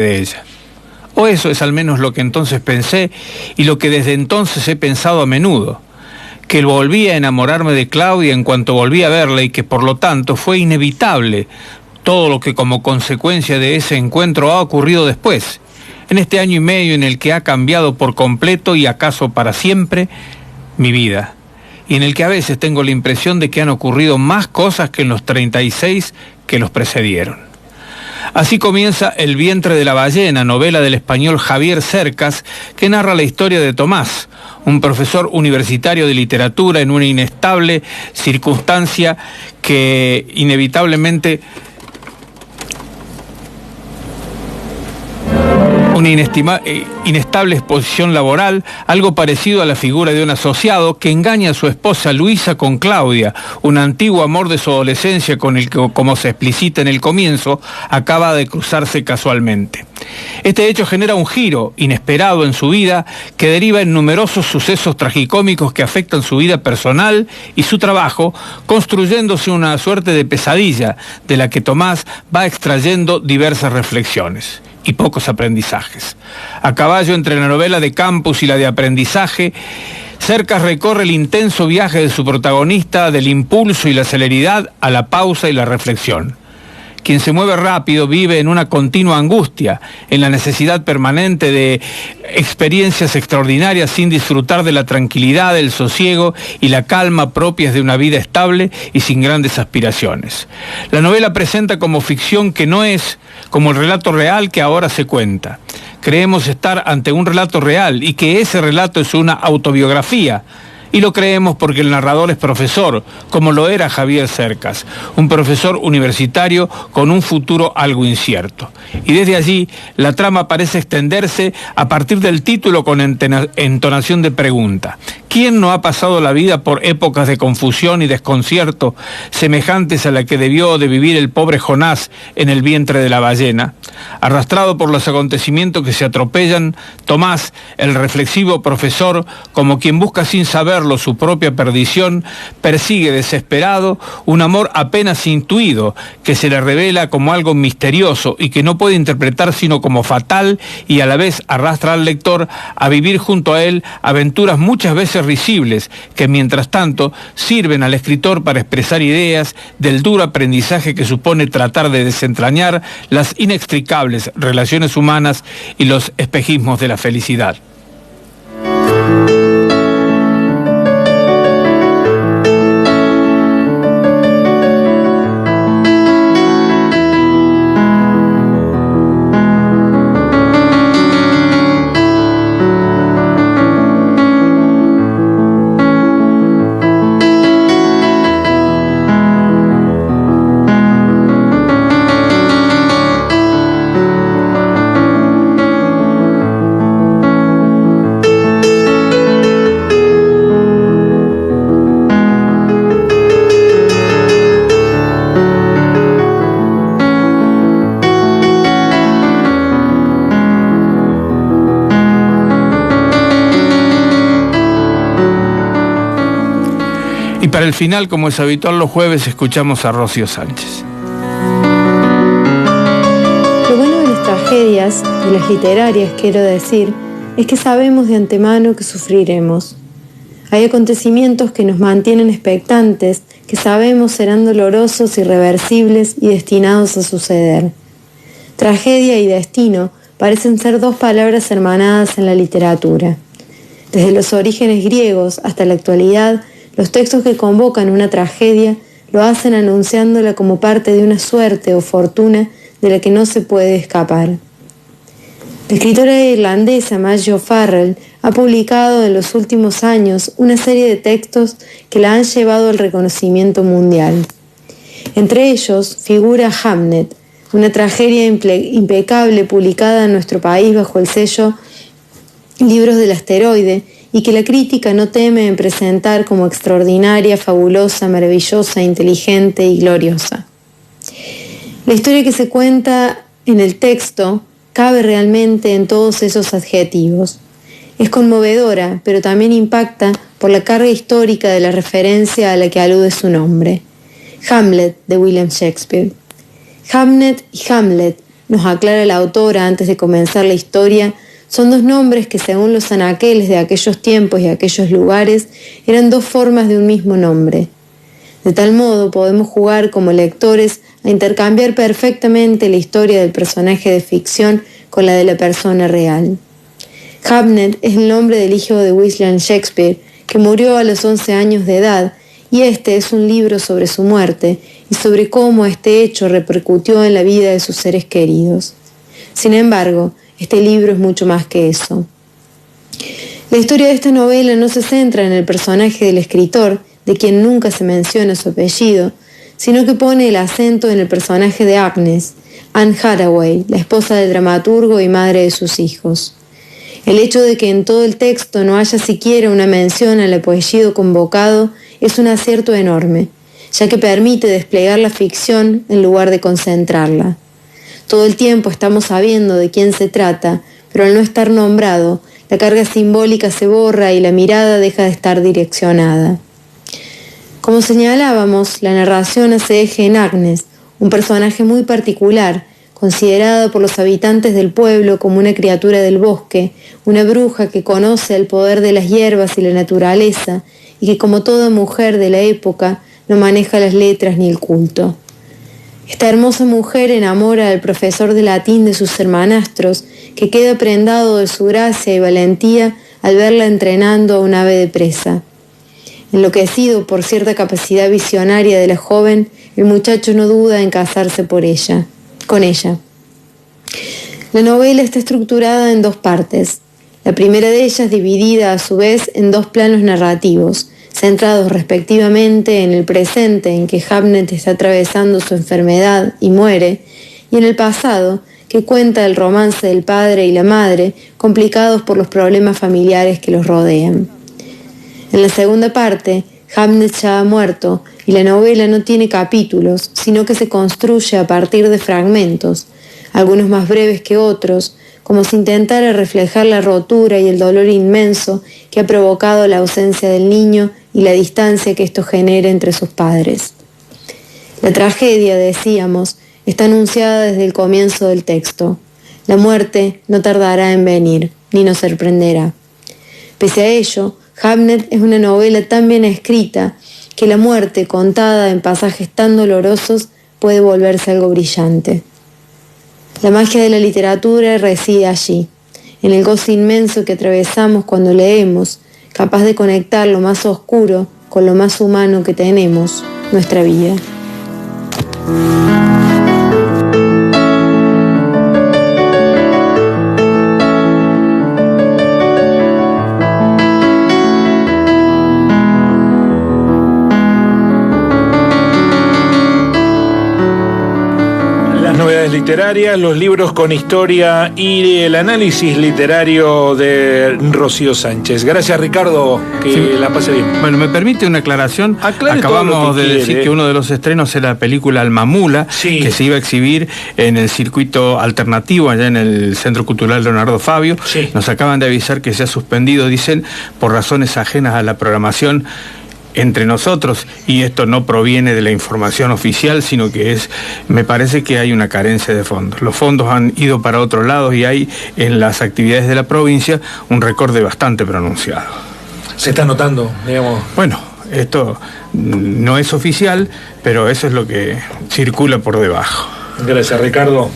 de ella. O eso es al menos lo que entonces pensé y lo que desde entonces he pensado a menudo, que volví a enamorarme de Claudia en cuanto volví a verla y que por lo tanto fue inevitable todo lo que como consecuencia de ese encuentro ha ocurrido después, en este año y medio en el que ha cambiado por completo y acaso para siempre mi vida, y en el que a veces tengo la impresión de que han ocurrido más cosas que en los 36 que los precedieron. Así comienza El vientre de la ballena, novela del español Javier Cercas, que narra la historia de Tomás, un profesor universitario de literatura en una inestable circunstancia que inevitablemente... una inestable exposición laboral, algo parecido a la figura de un asociado que engaña a su esposa Luisa con Claudia, un antiguo amor de su adolescencia con el que, como se explicita en el comienzo, acaba de cruzarse casualmente. Este hecho genera un giro inesperado en su vida que deriva en numerosos sucesos tragicómicos que afectan su vida personal y su trabajo, construyéndose una suerte de pesadilla de la que Tomás va extrayendo diversas reflexiones y pocos aprendizajes. A caballo entre la novela de campus y la de aprendizaje, Cercas recorre el intenso viaje de su protagonista del impulso y la celeridad a la pausa y la reflexión. Quien se mueve rápido vive en una continua angustia, en la necesidad permanente de experiencias extraordinarias sin disfrutar de la tranquilidad, el sosiego y la calma propias de una vida estable y sin grandes aspiraciones. La novela presenta como ficción que no es como el relato real que ahora se cuenta. Creemos estar ante un relato real y que ese relato es una autobiografía. Y lo creemos porque el narrador es profesor, como lo era Javier Cercas, un profesor universitario con un futuro algo incierto. Y desde allí, la trama parece extenderse a partir del título con entonación de pregunta. ¿Quién no ha pasado la vida por épocas de confusión y desconcierto semejantes a la que debió de vivir el pobre Jonás en el vientre de la ballena? Arrastrado por los acontecimientos que se atropellan, Tomás, el reflexivo profesor, como quien busca sin saberlo su propia perdición, persigue desesperado un amor apenas intuido que se le revela como algo misterioso y que no puede interpretar sino como fatal, y a la vez arrastra al lector a vivir junto a él aventuras muchas veces risibles que mientras tanto sirven al escritor para expresar ideas del duro aprendizaje que supone tratar de desentrañar las inextricables relaciones humanas y los espejismos de la felicidad. Y para el final, como es habitual los jueves, escuchamos a Rocío Sánchez. Lo bueno de las tragedias, de las literarias quiero decir, es que sabemos de antemano que sufriremos. Hay acontecimientos que nos mantienen expectantes, que sabemos serán dolorosos, irreversibles y destinados a suceder. Tragedia y destino parecen ser dos palabras hermanadas en la literatura. Desde los orígenes griegos hasta la actualidad, los textos que convocan una tragedia lo hacen anunciándola como parte de una suerte o fortuna de la que no se puede escapar. La escritora irlandesa Maggie O'Farrell ha publicado en los últimos años una serie de textos que la han llevado al reconocimiento mundial. Entre ellos figura Hamnet, una tragedia impecable publicada en nuestro país bajo el sello Libros del Asteroide, y que la crítica no teme en presentar como extraordinaria, fabulosa, maravillosa, inteligente y gloriosa. La historia que se cuenta en el texto cabe realmente en todos esos adjetivos. Es conmovedora, pero también impacta por la carga histórica de la referencia a la que alude su nombre. Hamlet, de William Shakespeare. Hamnet y Hamlet nos aclara la autora antes de comenzar la historia, son dos nombres que, según los anaqueles de aquellos tiempos y aquellos lugares, eran dos formas de un mismo nombre. De tal modo podemos jugar como lectores a intercambiar perfectamente la historia del personaje de ficción con la de la persona real. Hamnet es el nombre del hijo de William Shakespeare, que murió a los 11 años de edad, y este es un libro sobre su muerte y sobre cómo este hecho repercutió en la vida de sus seres queridos. Sin embargo, este libro es mucho más que eso. La historia de esta novela no se centra en el personaje del escritor, de quien nunca se menciona su apellido, sino que pone el acento en el personaje de Agnes, Anne Hathaway, la esposa del dramaturgo y madre de sus hijos. El hecho de que en todo el texto no haya siquiera una mención al apellido convocado es un acierto enorme, ya que permite desplegar la ficción en lugar de concentrarla. Todo el tiempo estamos sabiendo de quién se trata, pero al no estar nombrado, la carga simbólica se borra y la mirada deja de estar direccionada. Como señalábamos, la narración hace eje en Agnes, un personaje muy particular, considerada por los habitantes del pueblo como una criatura del bosque, una bruja que conoce el poder de las hierbas y la naturaleza, y que como toda mujer de la época no maneja las letras ni el culto. Esta hermosa mujer enamora al profesor de latín de sus hermanastros, que queda prendado de su gracia y valentía al verla entrenando a un ave de presa. Enloquecido por cierta capacidad visionaria de la joven, el muchacho no duda en casarse con ella. La novela está estructurada en dos partes. La primera de ellas dividida a su vez en dos planos narrativos, centrados respectivamente en el presente en que Hamnet está atravesando su enfermedad y muere, y en el pasado, que cuenta el romance del padre y la madre, complicados por los problemas familiares que los rodean. En la segunda parte, Hamnet ya ha muerto y la novela no tiene capítulos, sino que se construye a partir de fragmentos, algunos más breves que otros, como si intentara reflejar la rotura y el dolor inmenso que ha provocado la ausencia del niño y la distancia que esto genera entre sus padres. La tragedia, decíamos, está anunciada desde el comienzo del texto. La muerte no tardará en venir, ni nos sorprenderá. Pese a ello, Hamnet es una novela tan bien escrita que la muerte, contada en pasajes tan dolorosos, puede volverse algo brillante. La magia de la literatura reside allí, en el gozo inmenso que atravesamos cuando leemos, capaz de conectar lo más oscuro con lo más humano que tenemos, nuestra vida. Literarias, los libros con historia y el análisis literario de Rocío Sánchez. Gracias, Ricardo, que sí, la pase bien. Bueno, me permite una aclaración. Acabamos de decir que uno de los estrenos era la película Almamula, sí, que se iba a exhibir en el circuito alternativo allá en el Centro Cultural Leonardo Fabio. Sí. Nos acaban de avisar que se ha suspendido, dicen, por razones ajenas a la programación entre nosotros, y esto no proviene de la información oficial, sino que me parece que hay una carencia de fondos. Los fondos han ido para otros lados y hay en las actividades de la provincia un recorte bastante pronunciado. Se está notando, digamos. Bueno, esto no es oficial, pero eso es lo que circula por debajo. Gracias, Ricardo.